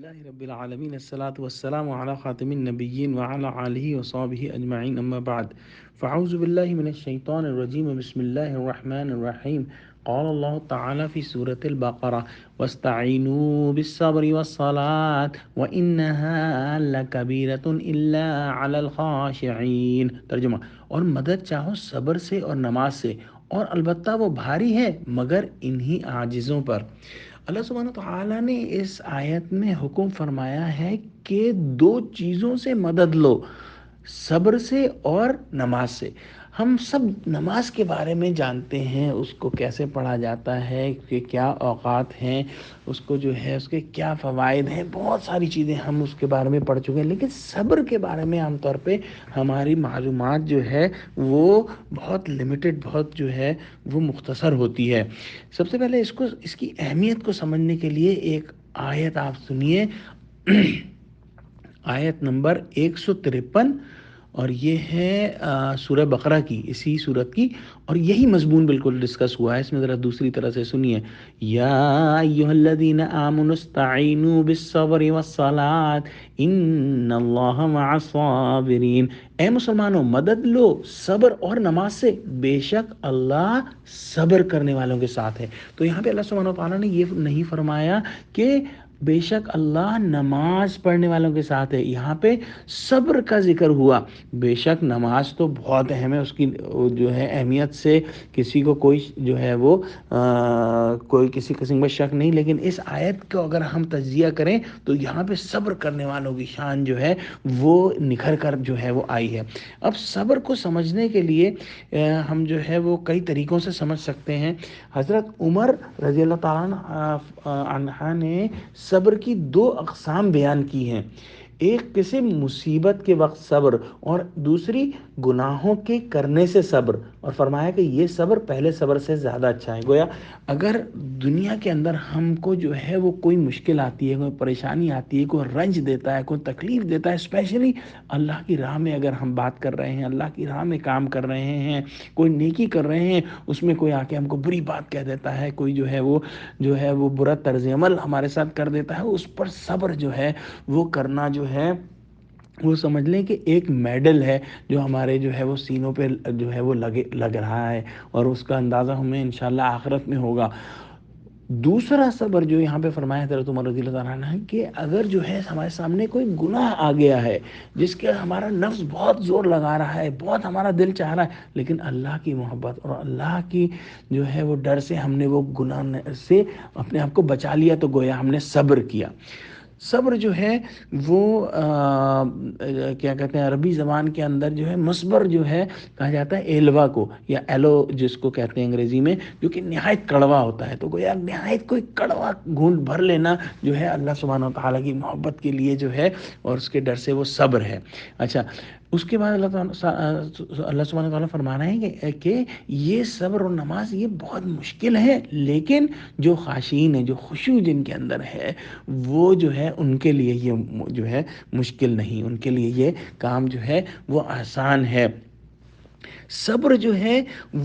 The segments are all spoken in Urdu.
لله رب العالمين الصلاة والسلام على خاتم النبيين وعلى آله وصحبه أجمعين أما بعد فأعوذ بالله من الشيطان الرجيم بسم الله الرحمن الرحيم قال الله تعالى في سورة البقرة واستعينوا بالصبر والصلاة وإنها لكبيرة إلا على الخاشعين ترجمہ اور مدد چاہو صبر سے اور نماز سے اور البتہ وہ بھاری ہے مگر انہی عاجزوں پر۔ اللہ سبحانہ تعالیٰ نے اس آیت میں حکم فرمایا ہے کہ دو چیزوں سے مدد لو، صبر سے اور نماز سے۔ ہم سب نماز کے بارے میں جانتے ہیں، اس کو کیسے پڑھا جاتا ہے، کہ کیا اوقات ہیں، اس کو جو ہے اس کے کیا فوائد ہیں، بہت ساری چیزیں ہم اس کے بارے میں پڑھ چکے ہیں، لیکن صبر کے بارے میں عام طور پہ ہماری معلومات جو ہے وہ بہت لمیٹڈ، بہت جو ہے وہ مختصر ہوتی ہے۔ سب سے پہلے اس کی اہمیت کو سمجھنے کے لیے ایک آیت آپ سنیے، آیت نمبر 153، اور یہ ہے سورہ بقرہ کی، اسی سورت کی، اور یہی مضمون بالکل ڈسکس ہوا ہے اس میں۔ ذرا دوسری طرح سے سنیے، یا ایھا الذین آمنوا استعینوا بالصبر والصلاۃ ان اللہ مع الصابرین۔ اے مسلمانوں، مدد لو صبر اور نماز سے، بے شک اللہ صبر کرنے والوں کے ساتھ ہے۔ تو یہاں پہ اللہ سبحانہ وتعالیٰ نے یہ نہیں فرمایا کہ بے شک اللہ نماز پڑھنے والوں کے ساتھ ہے، یہاں پہ صبر کا ذکر ہوا۔ بے شک نماز تو بہت اہم ہے، اس کی جو ہے اہمیت سے کسی کو کوئی جو ہے وہ کوئی کسی قسم کا شک نہیں، لیکن اس آیت کو اگر ہم تجزیہ کریں تو یہاں پہ صبر کرنے والوں کی شان جو ہے وہ نکھر کر جو ہے وہ آئی ہے۔ اب صبر کو سمجھنے کے لیے ہم جو ہے وہ کئی طریقوں سے سمجھ سکتے ہیں۔ حضرت عمر رضی اللہ تعالیٰ عنہ نے صبر کی دو اقسام بیان کی ہیں، ایک کسی مصیبت کے وقت صبر اور دوسری گناہوں کے کرنے سے صبر، اور فرمایا کہ یہ صبر پہلے صبر سے زیادہ اچھا ہے۔ گویا اگر دنیا کے اندر ہم کو جو ہے وہ کوئی مشکل آتی ہے، کوئی پریشانی آتی ہے، کوئی رنج دیتا ہے، کوئی تکلیف دیتا ہے، اسپیشلی اللہ کی راہ میں اگر ہم بات کر رہے ہیں، اللہ کی راہ میں کام کر رہے ہیں، کوئی نیکی کر رہے ہیں، اس میں کوئی آ کے ہم کو بری بات کہہ دیتا ہے، کوئی جو ہے وہ برا طرز عمل ہمارے ساتھ کر دیتا ہے، اس پر صبر جو ہے وہ کرنا جو ہے وہ سمجھ لیں کہ ایک میڈل ہے جو ہمارے جو ہے وہ سینوں پہ جو ہے وہ لگ رہا ہے، اور اس کا اندازہ ہمیں انشاءاللہ آخرت میں ہوگا۔ دوسرا صبر جو یہاں پہ فرمایا حضرت عمر رضی اللہ عنہ نے کہ اگر جو ہے ہمارے سامنے کوئی گناہ آ گیا ہے جس کے ہمارا نفس بہت زور لگا رہا ہے، بہت ہمارا دل چاہ رہا ہے، لیکن اللہ کی محبت اور اللہ کی جو ہے وہ ڈر سے ہم نے وہ گناہ سے اپنے آپ کو بچا لیا، تو گویا ہم نے صبر کیا۔ صبر جو ہے وہ کیا کہتے ہیں عربی زبان کے اندر جو ہے مصبر جو ہے کہا جاتا ہے ایلوا کو، یا ایلو جس کو کہتے ہیں انگریزی میں، جو کہ نہایت کڑوا ہوتا ہے۔ تو گویا نہایت کوئی کڑوا گھونٹ بھر لینا جو ہے اللہ سبحانہ وتعالیٰ کی محبت کے لیے جو ہے اور اس کے ڈر سے وہ صبر ہے۔ اچھا، اس کے بعد اللہ سبحانہ وتعالیٰ فرما رہے ہیں کہ یہ صبر اور نماز یہ بہت مشکل ہے، لیکن جو خاشعین ہیں، جو خشوع جن کے اندر ہے، وہ جو ہے ان کے لیے یہ جو ہے مشکل نہیں، ان کے لیے یہ کام جو ہے وہ آسان ہے۔ صبر جو ہے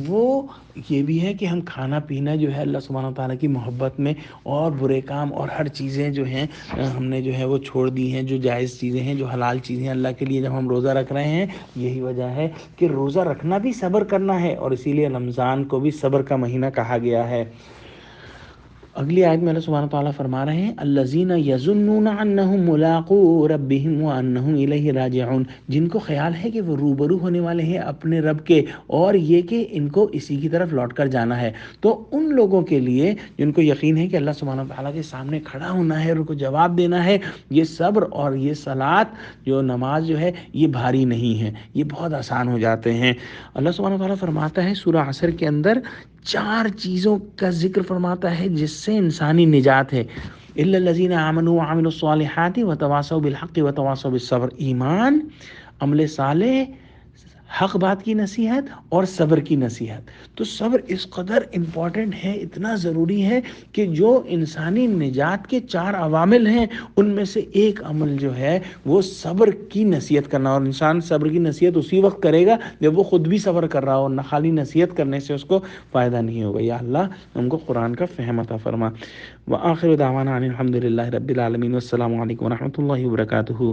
وہ یہ بھی ہے کہ ہم کھانا پینا جو ہے اللہ سبحانہ وتعالیٰ کی محبت میں، اور برے کام اور ہر چیزیں جو ہیں ہم نے جو ہے وہ چھوڑ دی ہیں، جو جائز چیزیں ہیں، جو حلال چیزیں ہیں اللہ کے لیے جب ہم روزہ رکھ رہے ہیں، یہی وجہ ہے کہ روزہ رکھنا بھی صبر کرنا ہے، اور اسی لیے رمضان کو بھی صبر کا مہینہ کہا گیا ہے۔ اگلی آیت میں اللہ سبحانہ تعالیٰ فرما رہے ہیں الذین یظنون انہم ملاقو ربہم وانہم الیہ راجعون، جن کو خیال ہے کہ وہ روبرو ہونے والے ہیں اپنے رب کے، اور یہ کہ ان کو اسی کی طرف لوٹ کر جانا ہے۔ تو ان لوگوں کے لیے جن کو یقین ہے کہ اللہ سبحانہ تعالیٰ کے سامنے کھڑا ہونا ہے اور ان کو جواب دینا ہے، یہ صبر اور یہ صلاۃ جو نماز جو ہے یہ بھاری نہیں ہے، یہ بہت آسان ہو جاتے ہیں۔ اللہ سبحانہ تعالیٰ فرماتا ہے سورہ عصر کے اندر 4 چیزوں کا ذکر فرماتا ہے جس سے انسانی نجات ہے۔ الا الذین آمنوا وعملوا الصالحات وتواصوا بالحق وتواصوا بالصبر، ایمان، عمل صالح، حق بات کی نصیحت اور صبر کی نصیحت. تو صبر اس قدر امپورٹنٹ ہے، اتنا ضروری ہے کہ جو انسانی نجات کے 4 عوامل ہیں ان میں سے ایک عمل جو ہے وہ صبر کی نصیحت کرنا. اور انسان صبر کی نصیحت اسی وقت کرے گا جب وہ خود بھی صبر کر رہا ہو، نہ خالی نصیحت کرنے سے اس کو فائدہ نہیں ہوگا. یا اللہ ہم کو قرآن کا فہم عطا فرما. وآخر دعوانا ان الحمد للہ رب العالمین. والسلام علیکم ورحمۃ اللہ وبرکاتہ.